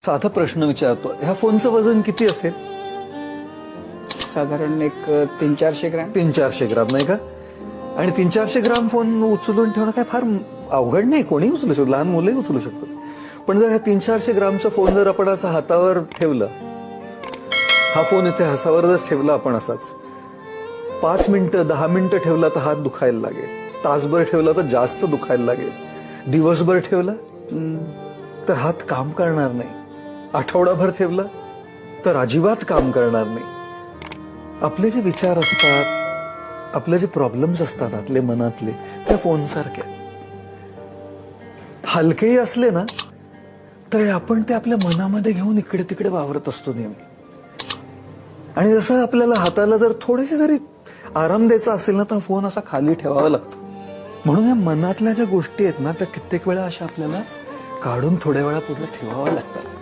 साधा प्रश्न विचारतो, ह्या फोनचं वजन किती असेल? साधारण एक 300-400 ग्रॅम. 300-400 ग्राम, नाही का? आणि 300-400 ग्राम फोन उचलून ठेवणं काय फार अवघड नाही, कोणी उचलू शकतो, लहान मुलंही उचलू शकतात. पण जर ह्या 300-400 ग्रामचा फोन जर आपण असा हातावर ठेवला, हा फोन इथे हातावर जर ठेवला आपण असाच 5 मिनिटं 10 मिनिटं ठेवला तर हात दुखायला लागेल, तासभर ठेवला तर जास्त दुखायला लागेल, दिवसभर ठेवला तर हात काम करणार नाही, आठवडाभर ठेवला तर अजिबात काम करणार नाही. आपले जे विचार असतात, आपले जे प्रॉब्लेम्स असतात आतले मनातले, त्या फोन सारखे हलकेही असले ना तर आपण ते आपल्या मनामध्ये घेऊन इकडे तिकडे वावरत असतो नेहमी. आणि जसं आपल्याला हाताला जर थोडेसे जरी आराम द्यायचा असेल ना तर फोन असा खाली ठेवावा लागतो. म्हणून या मनातल्या ज्या गोष्टी आहेत ना त्या कित्येक वेळा अशा आपल्याला काढून थोड्या वेळा पुढे ठेवाव्या लागतात.